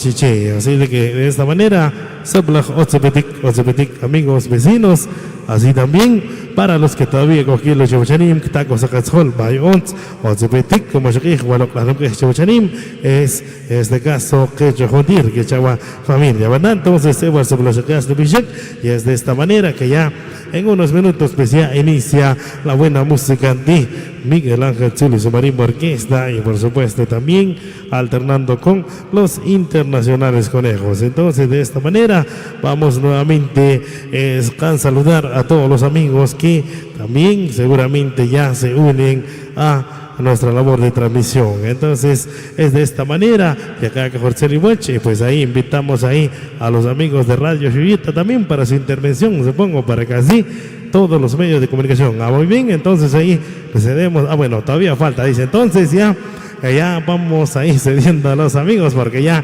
chiche. Así de que de esta manera, amigos, vecinos, así también para los que todavía cogieron los Chauchanim, que tacos Zacatzol, Bayons, Otzepetik, como yo dije, bueno, la que Chauchanim es este caso que yo jodir, que chava familia, ¿verdad? Entonces, se va a hacer los de Bishek, y es de esta manera que ya en unos minutos pues ya inicia la buena música de Miguel Ángel Zul y su marimba orquesta, y por supuesto también alternando con los internacionales conejos. Entonces de esta manera vamos nuevamente a saludar a todos los amigos que también seguramente ya se unen a nuestra labor de transmisión. Entonces es de esta manera que acá que Jorge Riboche, pues ahí invitamos ahí a los amigos de Radio Chuyita también para su intervención, supongo, para que así todos los medios de comunicación. Muy bien, entonces ahí procedemos. Bueno, todavía falta, dice. Entonces ya vamos ahí cediendo a los amigos, porque ya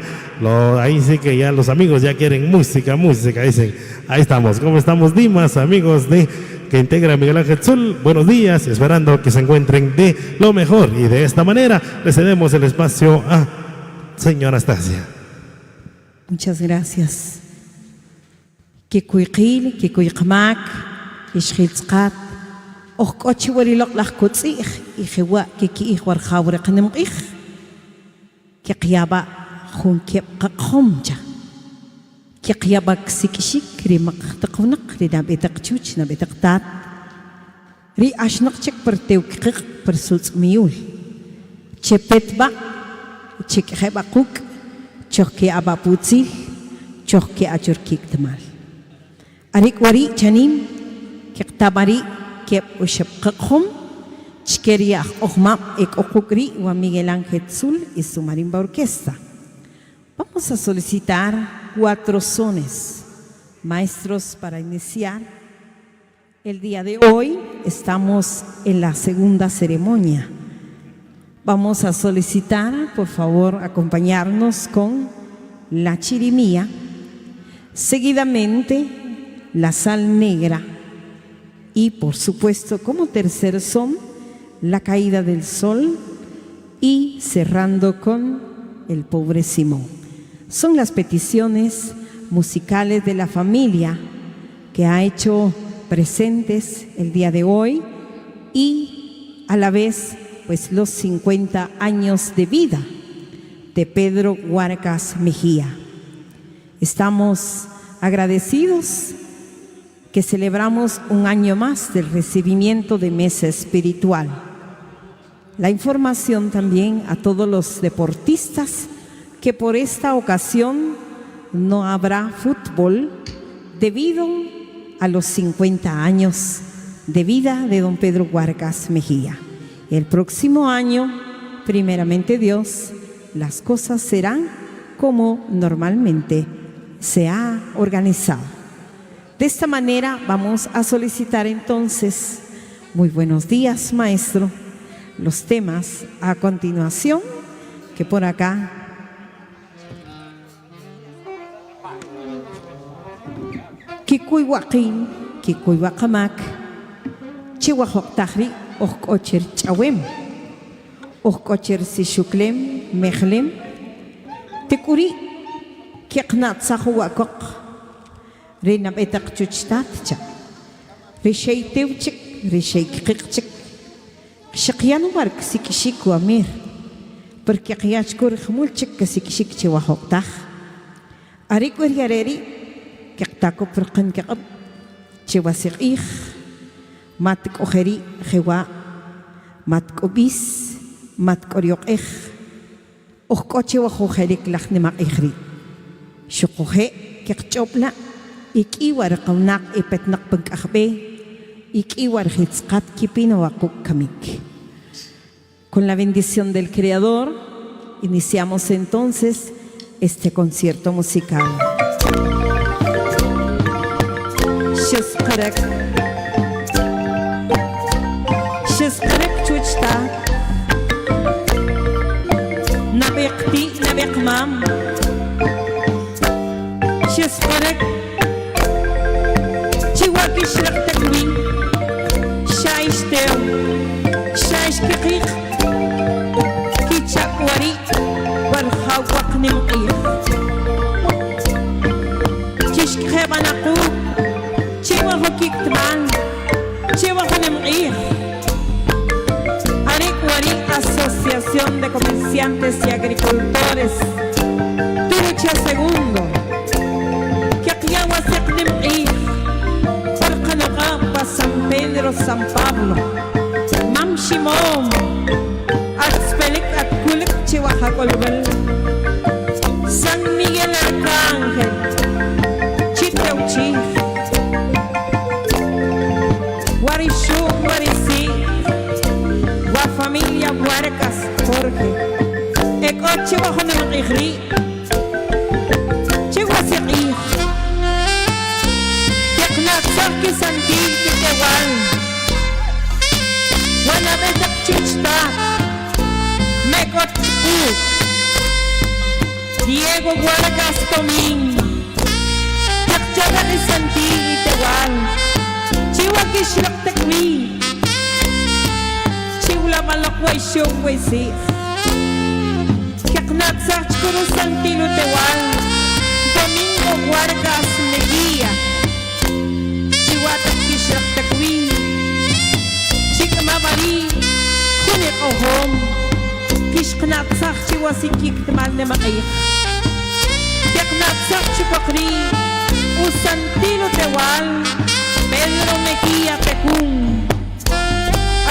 ahí sí que ya los amigos ya quieren música, dicen. Ahí estamos. ¿Cómo estamos, Dimas, amigos que integra Miguel Ángel Zul? Buenos días, esperando que se encuentren de lo mejor, y de esta manera le cedemos el espacio a señora Anastasia. Muchas gracias. Kikuiqil, kikuiqmak, ishqiltzqat, oqochi warilaq laqkutzij, ijewa kiki warjawreqnemqij, kiqyaba junkep qaqhomja. Kiqyabak sikishik rimaq taqwnaq rinabetaq chuch nabetaq tat. Ri ashnaqchik pertewqiq persultzmiul. Chepetba chikjebaquk choqki abaputzil choqki achurkik tamal. Arik wari chanim kiqtabari kep ushapqaqhom chkeria oqmam ek oqukri wa Miguel Ángel Zul y su marimba orquesta. Vamos a solicitar 4 sones, maestros, para iniciar. El día de hoy estamos en la segunda ceremonia. Vamos a solicitar, por favor, acompañarnos con la chirimía, seguidamente la sal negra y, por supuesto, como tercer son, la caída del sol, y cerrando con el pobre Simón. Son las peticiones musicales de la familia que ha hecho presentes el día de hoy, y a la vez pues los 50 años de vida de Pedro Huarcas Mejía. Estamos agradecidos que celebramos un año más del recibimiento de mesa espiritual. La información también a todos los deportistas que por esta ocasión no habrá fútbol debido a los 50 años de vida de don Pedro Huarcas Mejía. El próximo año, primeramente Dios, las cosas serán como normalmente se ha organizado. De esta manera vamos a solicitar entonces, muy buenos días, maestro, los temas a continuación, que por acá Kikuy waqin, kikuy waqamak, chihuahok tahri, ocher chawem, ocher sishuklem, mechlem, tekuri, kiqnat sahuakok, renabetak chuchtatcha, rishei teuchik, rishei kikchik, shakyan wark sikishiku amir, porque kiachkur khmulchik sikishik chihuahok tah, arikur yareri, كتاكو فرقن كقب شواسيق إخ ماتك أخري خوا ماتك أبيس ماتك أريق إخ أخكوتشي وخو خليك لخن ما إخري شقوخي كقشوبلا إكي ورقوناق إبتنق بنك أخبي إكي ورخيتسقات كيبين وقوك كميك. Con la bendición del Creador iniciamos entonces este concierto musical. Shesparek chuchta nabekti nabekmam Shesparek chiwaki shlaktakwi shaishteu shaishkikik kichakwari walhawaknim qiyah Chabanaku, Chihuahua Kikman, Chihuahua Nemir, Aricuari, Asociación de Comerciantes y Agricultores, Turucha Segundo, Kiakiawa Seknemir, Falcanagapa, San Pedro, San Pablo, Mam Shimon, Axpelik, Atkulik, Chihuahua Colbel, San Miguel Arcángel, Chiteuchi, Guarishu, Guarisí, Guafamilia, Huarcas, Jorge, Eco Chihuahua Nemagri, Chihuahua Yaknaxaki Santil Kitewal, Guanabetak Chichta, Mecot Diego Huarcas Tomín, Yakchagan Santil Kitewal, Chihuahua Shraktekwi, Chihuahua Malakway Shokway Si, Yaknaxak Chkuru Santil Utewal, Domingo Huarcas Mejía, Chihuahua Shraktekwi, Chikmabari, Kunik Ohom, Kishknaxak Chihuahua Kiktemal Nemakay. Yaknaxak Chupakri, Usantilo Tewal, Pedro Mejía Tecún,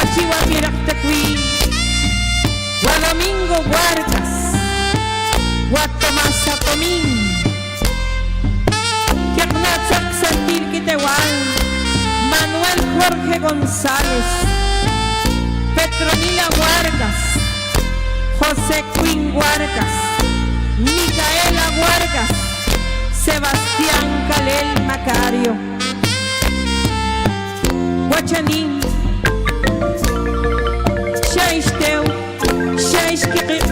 Achiwa Miraktequi, Guadamingo Huarcas, Guatomasa Tomín, Yaknaxak Santil Kitewal, Manuel Jorge González, Petronila Huarcas, José Quín Huarcas, Micaela Huarcas, Sebastián Calel Macario, Guachanín, Shaishteu, Shaishkikik,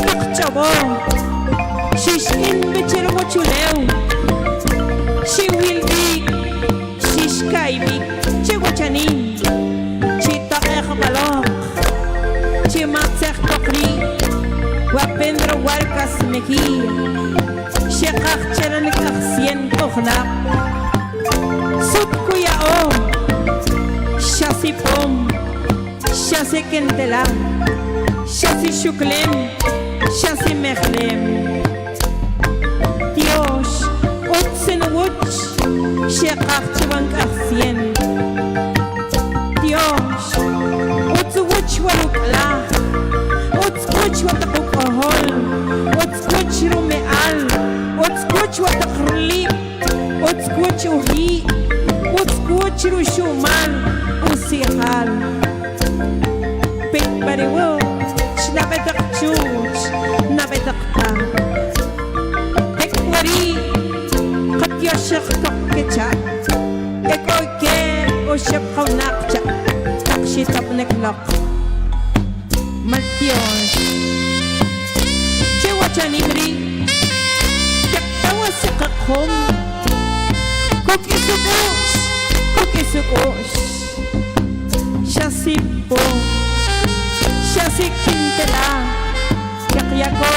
Kakchabo, Shishkin Bichirmochuleu, Shiwilbik, Shishkaibik, Chihuachanín, Chita Ejbalok, Chimatzek Tokri, Guapendro Huarcas Mejía, Shekach Cheranikach Cien Tohnap, Sutkuyao, Shasipom, Shasi Kentela, Shasi Shuklem, Shasi Mechlem. Dios, Utsenuch, Shekach Chivankach Cien. Dios, Utsuwuch Walukla, Utskuch Watakukohol, Utskuch Rumeal, Utskuch Watakrli, Utskuch Uhi, Utskuch Rushumal, Usihal. Pitbariwo, Shnabetak Chuch, Nabetakta. Ekwari, Katyashak Tokkecha, Ekoike, Ushep Kaunakcha, Takshitap Neklok. Maltios, Chihuachanimri, Yaktawa Sakakhom, Kokisukosh, Kokisukosh, Shasipo, Shasikintela, Yakyako,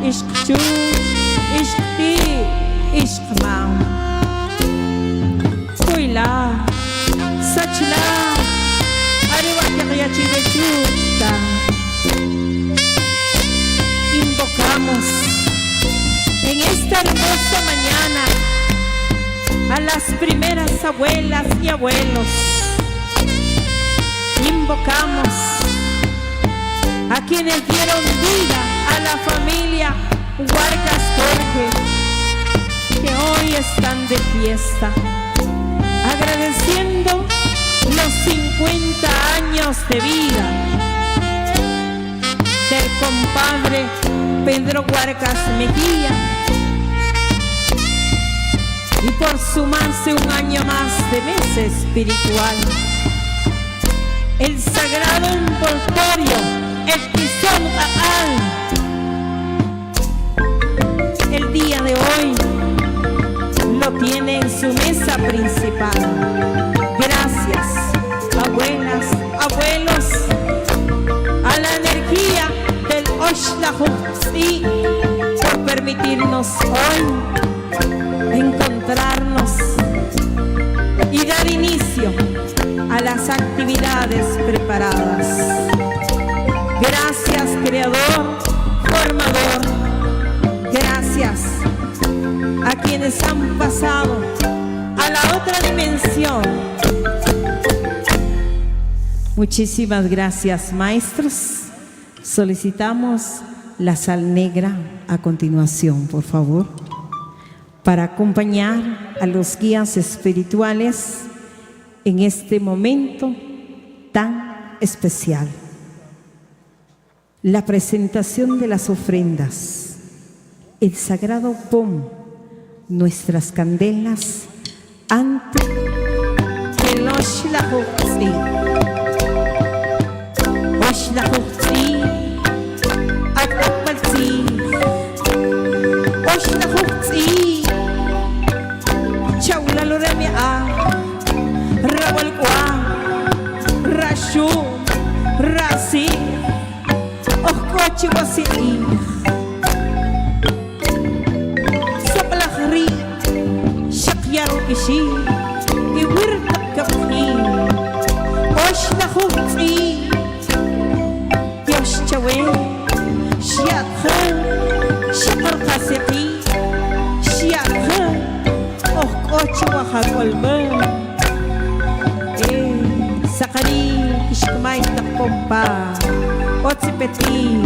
Ishkchu, Ishkti, Ishkmam, Kuila, Sachla, Ariwa Yakyachivechuta. Invocamos en esta hermosa mañana a las primeras abuelas y abuelos. Invocamos a quienes dieron vida a la familia Huarcas Jorge, que hoy están de fiesta, agradeciendo los 50 años de vida del compadre Pedro Huarcas Mejía, y por sumarse un año más de mesa espiritual, el sagrado envoltorio, el tizón Baal, el día de hoy lo tiene en su mesa principal. Gracias, abuelas, abuelos, a la energía del Oshlahutzi por permitirnos hoy encontrar concentrarnos y dar inicio a las actividades preparadas. Gracias, Creador, Formador. Gracias a quienes han pasado a la otra dimensión. Muchísimas gracias, maestros. Solicitamos la sal negra a continuación, por favor, para acompañar a los guías espirituales en este momento tan especial. La presentación de las ofrendas, el sagrado POM, nuestras candelas ante el Oshlahotzi. Oshlahotzi, Atapalzi, Oshlahotzi, Chaula Loremia, Rawalqua, Rashu, Rasi, Okochi Wasili, Saplahri, Shakyaro Ishi, Iwirtak Kapni, Oshlahotzi, Yoshchawe, Shiatha, Shakar Kaseki, Shiatha, Okochi Wahakolba. Sakari ishkumay takpompa Otsipeti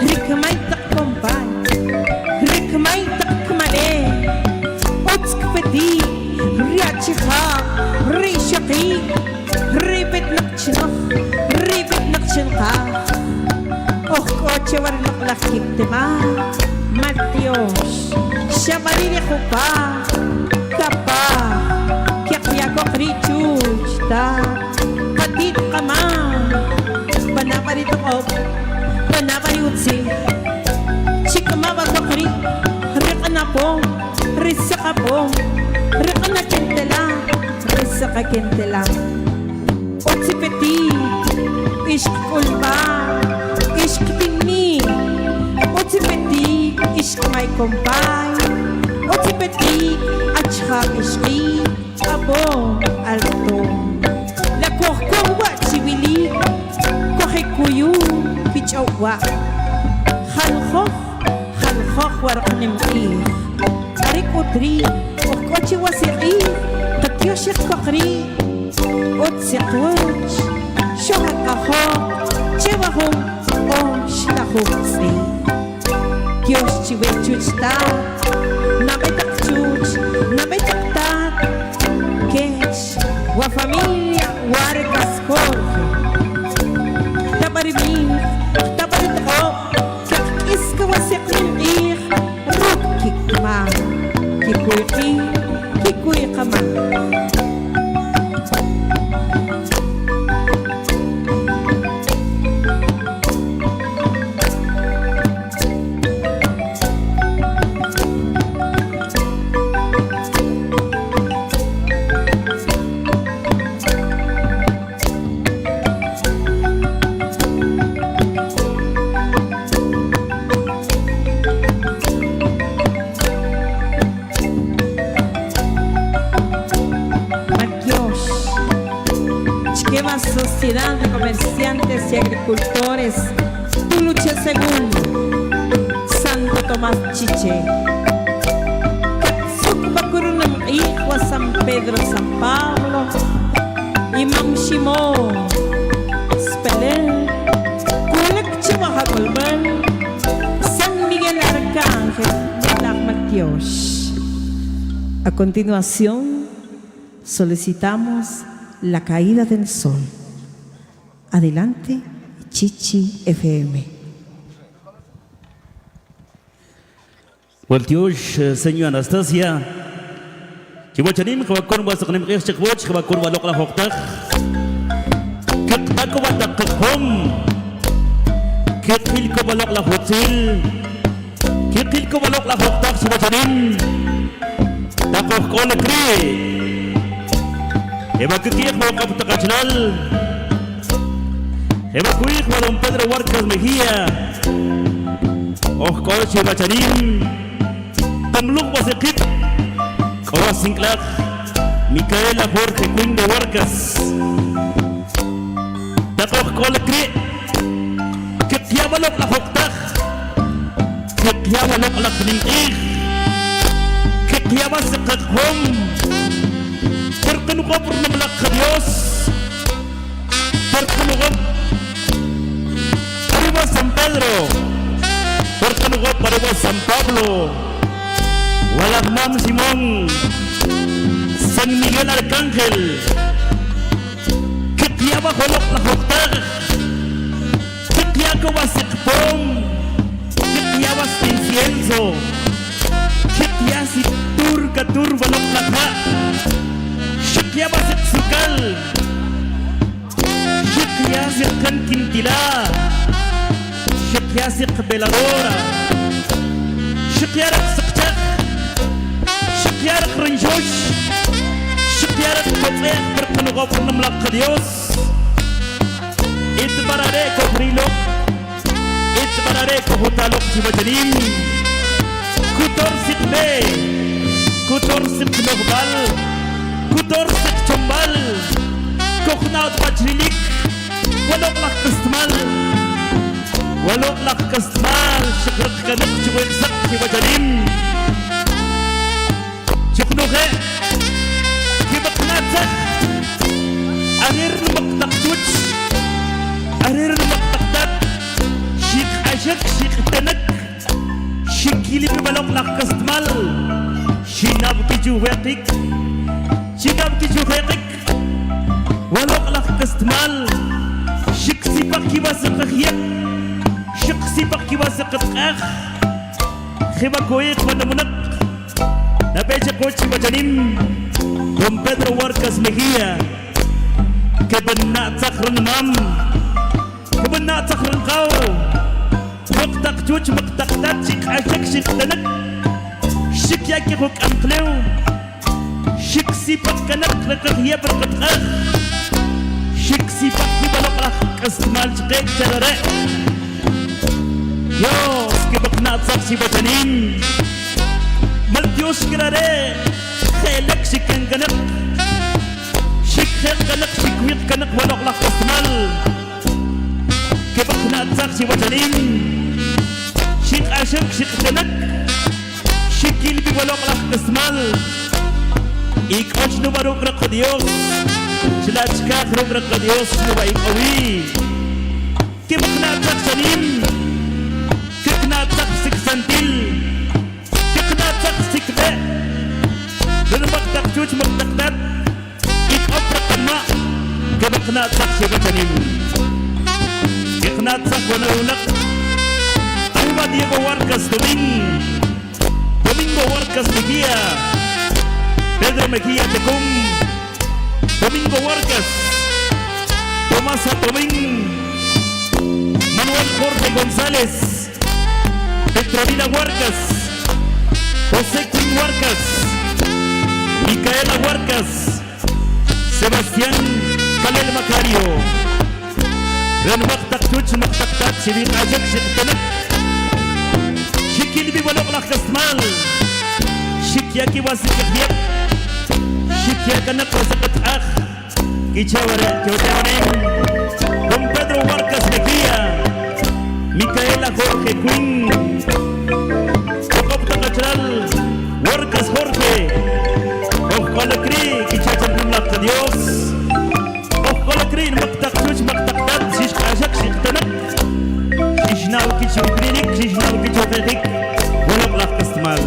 Rikmay takpompa Rikmay takmale Otskpeti Riachika Rishaki Ribit nakchinka Koche warnak lakitema Matios Shamarine kupa Kapa Yako krichuchta Katit kama Panaparit ako Panapariutsi Chikama wakakri Rikana po Risaka po Rikana kentela Risaka kentela Otsipeti Ishk kulpa Ishk tini Otsipeti Ishk may kompay Otsipeti Achha ishki Abo alto La korkowa chibili Kohekuyu Pichawa Khalkhof Warqnimki Arikutri Okochi wasiri Katyoshik kokri Otsikwach Shohakaho Chewahum Oshlahutsi Kyosh chiwechuchta Nabetakchuch Nabetaktat Kech, wa familia, Wargas Jorge. Tabarimir, tabaritko, kak iska wasiklim ik, ruk kikma, kikuy kama. Sociedad de Comerciantes y Agricultores, Tuluche Segundo, Santo Tomás Chiche, Katsukubakurunam Iqua San Pedro San Pablo, Imam Shimon, Spelel, Kulak Chihuahacolbel, San Miguel Arcángel, Tlacmatiosh. A continuación, solicitamos la caída del sol. Adelante, Chichi FM. Waltiush, señor Anastasia. Chihuachanim, Kabakon was the name of Chihuach, Kabakon Walokla Hoktak. Kaktakovatak home. Kakil Kabalokla Hotel. Kakil Kabalokla Hoktak, Chihuachanim. Takokon a cree. Evacuir por Capital Nacional. Evacuir por Don Pedro Huarcas Mejía. Oscoche Bacharín. Tomluk wasikip Kawasingklak Micaela Jorge Quingo Warcas Dakok kolekri Kikyawalok la hoktak Kikyawalok la kniik Kikyawasakak hom Terkenukop Pernamlak ke Dios Terkenukop Arriba San Pedro Terkenukop Arriba San Pablo Walaknam Simon San Miguel Arcángel Kikyaba Holok la hoktak Kikyako Basikpom Kikyabas incienso Kikyasi turka turbalok laka Kikyabas sukal Kikyasi kan kintila Kikyasi veladora Kikyarak sakchak Kikyarak renjosh Kikyarak kotlek berpenugop namlak ke Dios Itbarare ko brilok Itbarare ko hutalok jiwajanim Kutor sikbe Kutor sik nogbal Kutor sik chombal Koknaut bajrilik Walok lak kastmal Walok lak kastmal Syakrak kanak jiwek sak jiwajanim Chuknuke Kibaknatsak Arir numak tuts Arir numak taktat Syik asyak syik tanak Syikili bibalok lak kastmal Shinab kijuwetik Shinab kijuwetik Walok lak kastmal Syik sipak kiwasakakyak Syik sipak kiwasakakak Khibakoyik manamunak Napecha Coach Bajanim Don Pedro Warcas Mejía Kebenat sakran mam Kebenat sakran kau Maktak cuc maktak tat Syik asyik syik tanak Syik yaki huk amkleu Syik sipak kanak Rekahia berketak Syik sipak dibalok lah Kasmal cekek carare Yo Kebenat sak si Bajanim Maltios kirare Khelak syikang kanak Syikhet kanak Syikwit kanak Walok lah kasmal Kebak naatsak si Wajanim Syik asyik syik kanak Syikil bi walok lah kasmal Ikoch numarok rak ka Diyos Silachkak rog rak ka Diyos Nubaik awi Kebak naatsak sanim Kek naatsak siksantil Sikbe Dan magtak cuc magtaktat Ikoprak kanma Kabaknatak siya kacanim Iknatak wanaunak Alba Diego Warcas Domingo Warcas Mejía Pedro Mejía Tecum Domingo Warcas Tomasa Tomín Manuel Jorge González Petronila Warcas José Quim Warcas Micaela Warcas Sebastián Kalel Macario Ren maktak cuc maktak tat Sibin ajak syiktanak Syikil bi walok lah kasmal Syikyaki wasikakyak Syikyakanak wasakatak Kicawara Kicawara Don Pedro Warcas Mejía Micaela Jorge Quim Warcas Jorge Kolekri Kichacan Namlak ke Dios Kolekri Maktak cuc maktak tat Syik asak syik tanak Syishnau kichukrinik Syishnau kichukrinik Walok lah kasmal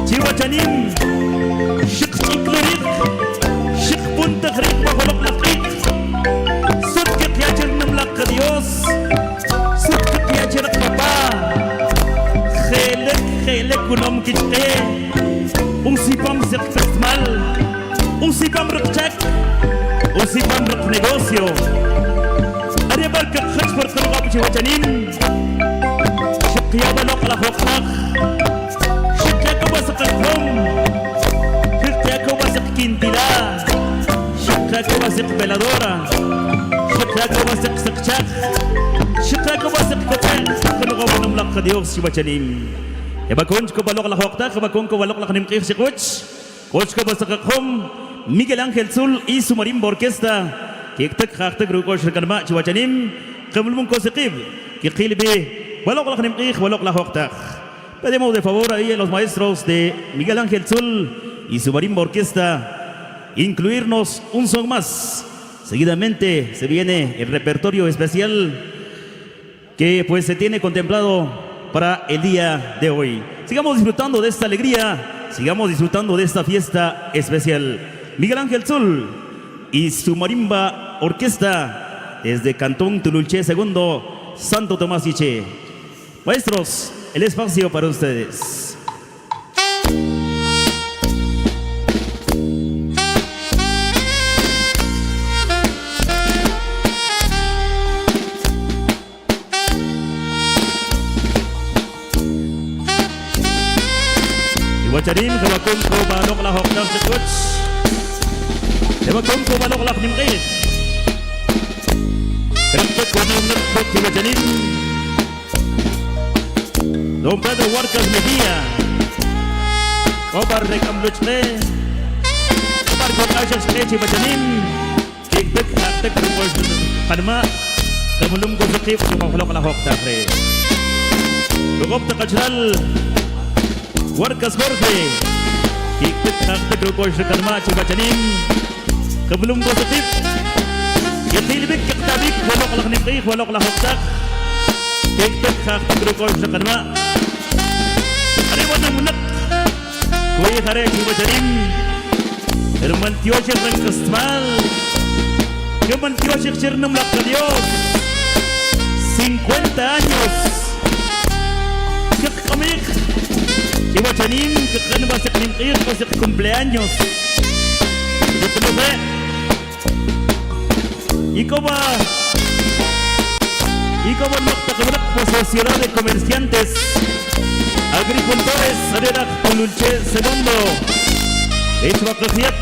Jiwa janim Syik ciklirik Syik puntak rik Walok lah kik Sud kichacan Namlak ke Dios Sud kichacan Papa Khelek kunom kitke Usipam sik kasmal Usipam rekcek Usipam rek negosyo Ada barkak khaj bertergab jiwa janim Syakya balok lah hoknak Syakya kawasak hom Syakya kawasak kintila Syakya kawasak veladora Syakya kawasak sakcak Syakya kawasak kocek Kalau kau menamlak ke Dios jiwa janim Ebakon ko balok la hokta, ebakon ko balok la kanimkir si coach. Coach ko basakakom Miguel Ángel Zul y su marimba orquesta. Kiktak khaktak ruko shirkanma chiwachanim. Kamulmun ko sikib. Kikilbe balok la kanimkir, balok la hokta. Pedimos de favor ahí a los maestros de Miguel Ángel Zul y su marimba orquesta incluirnos un son más. Seguidamente se viene el repertorio especial que pues se tiene contemplado para el día de hoy. Sigamos disfrutando de esta alegría, sigamos disfrutando de esta fiesta especial. Miguel Ángel Zul y su marimba orquesta desde Cantón Tululché II, Santo Tomás Iche. Maestros, el espacio para ustedes. Wacharim kebakun ko balok la hok nang sekut. Kebakun ko balok la nimqih. Kerapet ko nang ngerpot si wacharim. Don Pedro Huarcas Mejía. Kobar rekam luchne. Kobar ko asyik sekut si wacharim. Kikbek haktek rumor kanma. Kemulum ko sekip ko balok la hok takre. Kukop takajral. Huarcas Jorge Kiktik kaktik ruko syarkanma cibacanim Kebelum positif Yatilbik kiktabik Walok lah nimqih walok lah hoktak Kiktik kaktik ruko syarkanma Ariwan yang menek Kuih hare cibacanim Herman tiosyir dan kestmal Keman tiosyir sirnum lakka Dios 50 años Kikkamik Chihuachanim, que no va a ser cumpleaños. Yo te lo sé. Y como no Sociedad de Comerciantes, Agricultores, Arera Tululché II, Echvacajiat,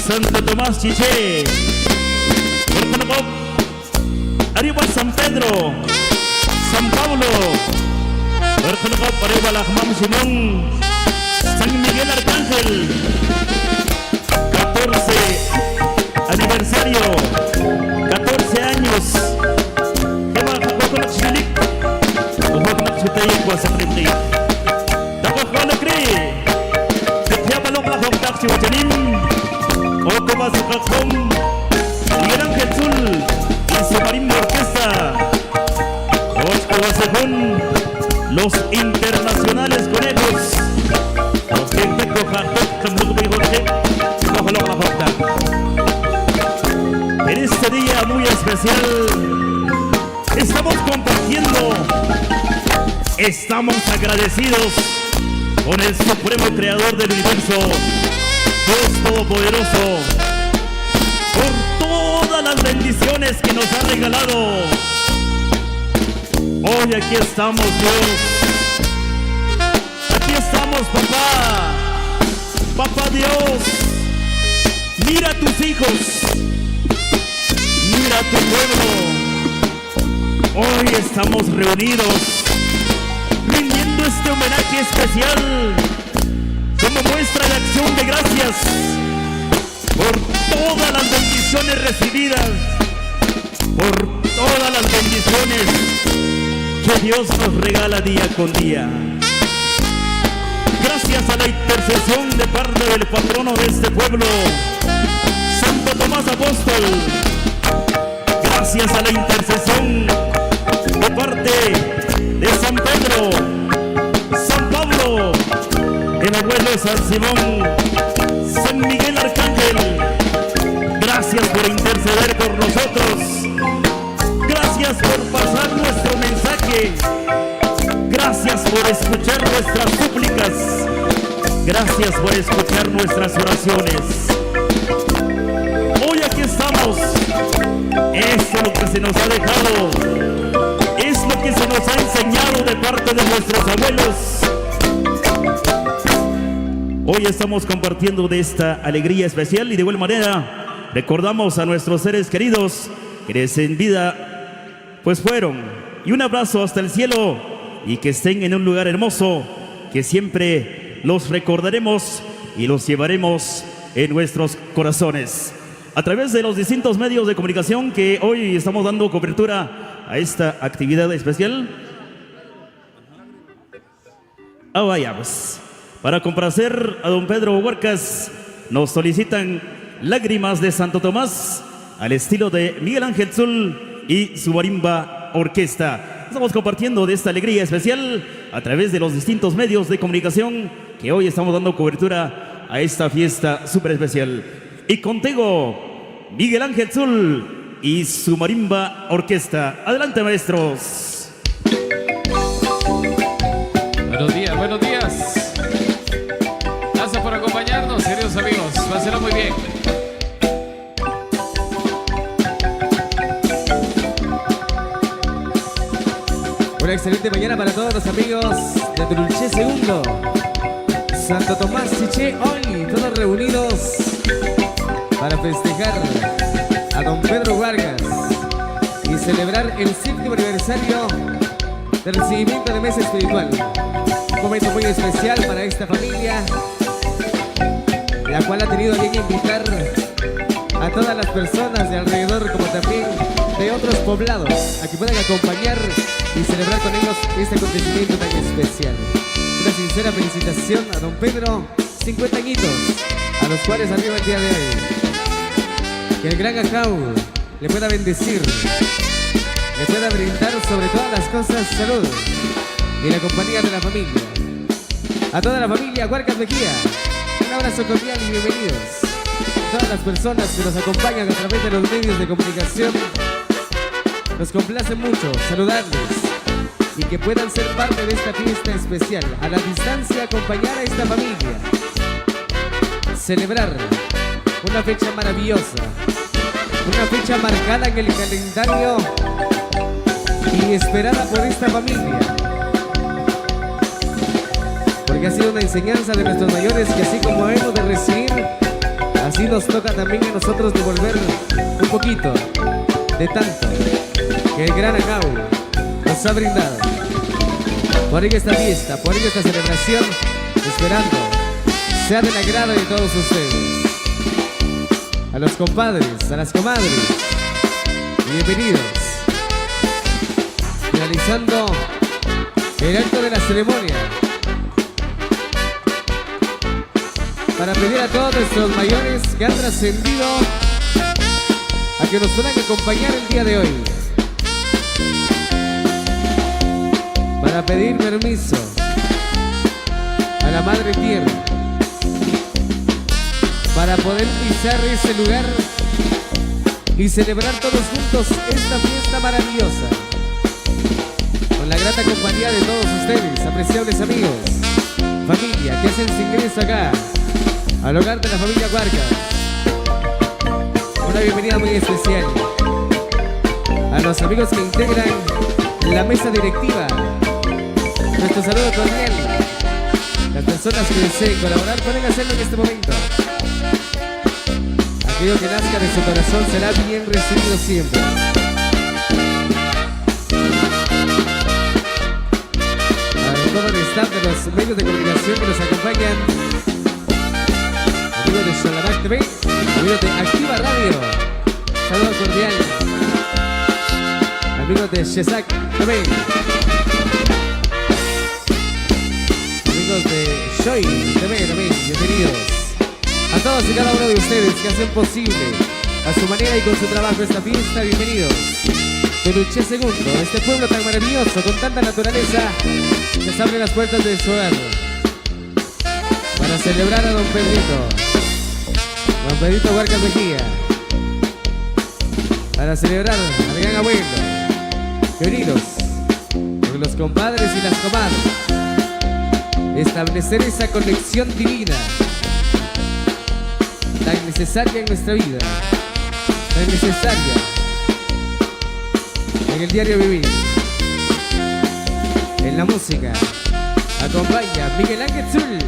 Santo Tomás Chiché, Corconocop, arriba San Pedro, San Pablo, Berkenekop arriba la Hamam Simón, San Miguel Arcángel, 14 aniversario, 14 años. Keba kakokonak silik, kakokonak sutay ko sa kriti. Kakokonak kri, kaya balok la hoktak si wachanim, o keba sa kakom, Miguel Ángel Zul, y su marimba orquesta, os keba sa los internacionales conejos, los que en este día muy especial estamos compartiendo, estamos agradecidos con el supremo creador del universo, Dios Todopoderoso, por todas las bendiciones que nos ha regalado. Hoy aquí estamos, Dios. Aquí estamos, papá. Papá Dios. Mira a tus hijos. Mira a tu pueblo. Hoy estamos reunidos rindiendo este homenaje especial como muestra de acción de gracias por todas las bendiciones recibidas, por todas las bendiciones que Dios nos regala día con día. Gracias a la intercesión de parte del patrono de este pueblo, Santo Tomás Apóstol. Gracias a la intercesión de parte de San Pedro, San Pablo, el abuelo San Simón, San Miguel Arcángel. Gracias por interceder por nosotros. Gracias por pasar nuestro mensaje. Gracias por escuchar nuestras súplicas. Gracias por escuchar nuestras oraciones. Hoy aquí estamos. Esto es lo que se nos ha dejado. Es lo que se nos ha enseñado de parte de nuestros abuelos. Hoy estamos compartiendo de esta alegría especial y de igual manera recordamos a nuestros seres queridos que en vida pues fueron. Y un abrazo hasta el cielo y que estén en un lugar hermoso que siempre los recordaremos y los llevaremos en nuestros corazones. A través de los distintos medios de comunicación que hoy estamos dando cobertura a esta actividad especial. Vayamos. Para complacer a don Pedro Huarcas, nos solicitan Lágrimas de Santo Tomás al estilo de Miguel Ángel Zul y su marimba orquesta. Estamos compartiendo de esta alegría especial a través de los distintos medios de comunicación que hoy estamos dando cobertura a esta fiesta súper especial. Y contigo, Miguel Ángel Zul y su marimba orquesta. Adelante, maestros. Buenos días, buenos días. Gracias por acompañarnos, queridos amigos. Pásenlo muy bien. Una excelente mañana para todos los amigos de Tulché Segundo, Santo Tomás Siché, hoy todos reunidos para festejar a don Pedro Huarcas y celebrar el 7º aniversario del recibimiento de mesa espiritual. Un momento muy especial para esta familia, la cual ha tenido a bien invitar a todas las personas de alrededor, como también de otros poblados, a que puedan acompañar y celebrar con ellos este acontecimiento tan especial. Una sincera felicitación a don Pedro, 50 añitos, a los cuales arriba el día de hoy. Que el gran Acau le pueda bendecir, le pueda brindar sobre todas las cosas salud y la compañía de la familia. A toda la familia Huarcas Mejía, un abrazo cordial y bienvenidos. A todas las personas que nos acompañan a través de los medios de comunicación, nos complace mucho saludarles y que puedan ser parte de esta fiesta especial. A la distancia, acompañar a esta familia, celebrar una fecha maravillosa, una fecha marcada en el calendario y esperada por esta familia, porque ha sido una enseñanza de nuestros mayores que así como hemos de recibir, así nos toca también a nosotros devolver un poquito de tanto que el gran Acau nos ha brindado. Por ello esta fiesta, por ello esta celebración, esperando sea del agrado de todos ustedes. A los compadres, a las comadres, bienvenidos. Finalizando el acto de la ceremonia, para pedir a todos nuestros mayores que han trascendido a que nos puedan acompañar el día de hoy, para pedir permiso a la Madre Tierra para poder pisar ese lugar y celebrar todos juntos esta fiesta maravillosa con la grata compañía de todos ustedes, apreciables amigos, familia que hacen su ingreso acá al hogar de la familia Huarcas. Una bienvenida muy especial a los amigos que integran la mesa directiva. Nuestro saludo cordial. Las personas que deseen colaborar pueden hacerlo en este momento. Aquello que nazca de su corazón será bien recibido siempre. A todo el staff de los medios de comunicación que nos acompañan, amigos de Xalabac TV, amigos de Activa Radio, saludo cordial. Amigos de Shesak TV, amigos de Shoy TV también, bienvenidos. A todos y cada uno de ustedes que hacen posible a su manera y con su trabajo esta fiesta, bienvenidos. Tulché Segundo, este pueblo tan maravilloso, con tanta naturaleza, les abre las puertas de su hogar para celebrar a don Pedrito Huarcas Mejía, para celebrar al gran abuelo. Bienvenidos con los compadres y las comadres, establecer esa conexión divina tan necesaria en nuestra vida, tan necesaria en el diario vivir. En la música acompaña Miguel Ángel Zul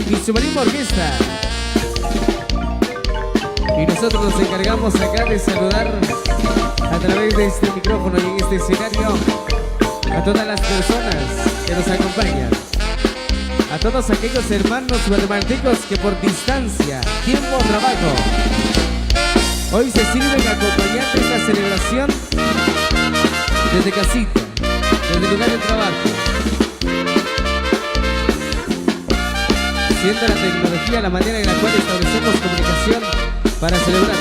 y su marimba orquesta, y nosotros nos encargamos acá de saludar a través de este micrófono y en este escenario a todas las personas que nos acompañan. a todos aquellos hermanos guatemaltecos que por distancia, tiempo o trabajo, hoy se sirven acompañando esta celebración desde casita, desde el lugar de trabajo. Siendo la tecnología la manera en la cual establecemos comunicación para celebrar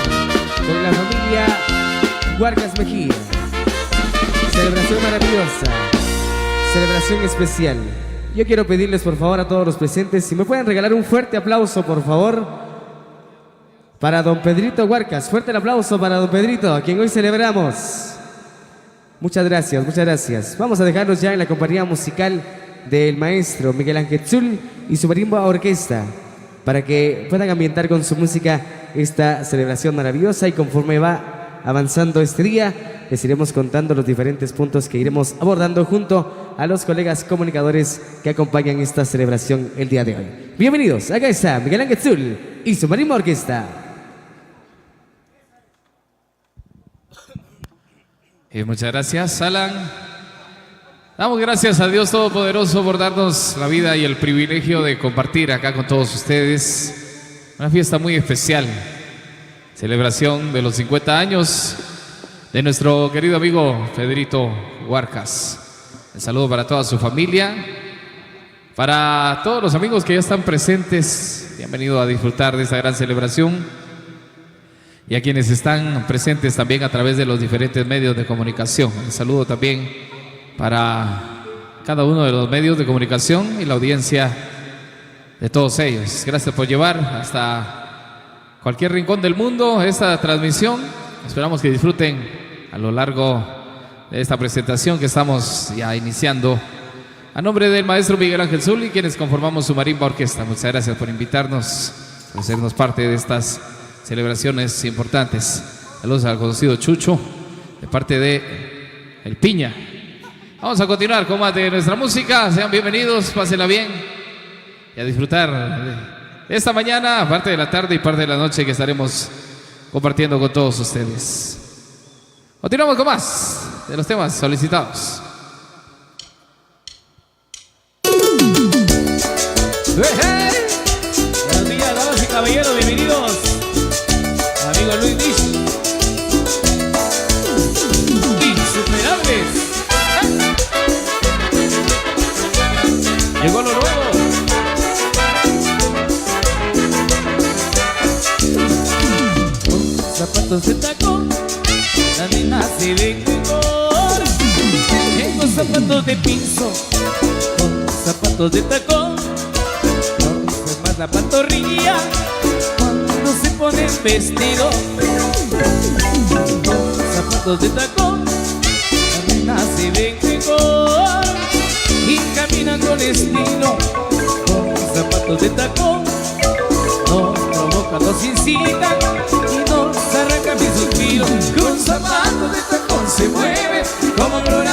con la familia Huarcas Mejía. Celebración maravillosa, celebración especial. Yo quiero pedirles por favor a todos los presentes, si me pueden regalar un fuerte aplauso por favor para don Pedrito Huarcas. Fuerte el aplauso para don Pedrito, a quien hoy celebramos. Muchas gracias, muchas gracias. Vamos a dejarlos ya en la compañía musical del maestro Miguel Ángel Zul y su marimba orquesta, para que puedan ambientar con su música esta celebración maravillosa. Y conforme va avanzando este día, les iremos contando los diferentes puntos que iremos abordando junto a los colegas comunicadores que acompañan esta celebración el día de hoy. Bienvenidos, acá está Miguel Ángel Zul y su marimba orquesta. Muchas gracias, Alan. Damos gracias a Dios Todopoderoso por darnos la vida y el privilegio de compartir acá con todos ustedes una fiesta muy especial, celebración de los 50 años de nuestro querido amigo Pedrito Huarcas. Un saludo para toda su familia, para todos los amigos que ya están presentes y han venido a disfrutar de esta gran celebración, y a quienes están presentes también a través de los diferentes medios de comunicación. Un saludo también para cada uno de los medios de comunicación y la audiencia de todos ellos. Gracias por llevar hasta cualquier rincón del mundo esta transmisión. Esperamos que disfruten a lo largo de esta presentación que estamos ya iniciando. A nombre del maestro Miguel Ángel Zul y quienes conformamos su marimba orquesta, muchas gracias por invitarnos, por hacernos parte de estas celebraciones importantes. Saludos al conocido Chucho de parte de El Piña. Vamos a continuar con más de nuestra música. Sean bienvenidos, pásenla bien y a disfrutar de esta mañana, parte de la tarde y parte de la noche que estaremos compartiendo con todos ustedes. Continuamos con más de los temas solicitados. Buenos días, damas y caballeros, bienvenidos. Amigo Luis Dish. Insuperables. Llegó lo nuevo. Con zapatos de tacón, la nena se ve mejor. Tengo zapatos de piso, con zapatos de tacón. No se más la pantorrilla cuando se pone el vestido. Con zapatos de tacón, la nena se ve mejor. Y caminan con estilo, con zapatos de tacón. Nos provocan, nos incitan y nos arrancan mis suspiros. Con zapatos de tacón se mueve como gloria.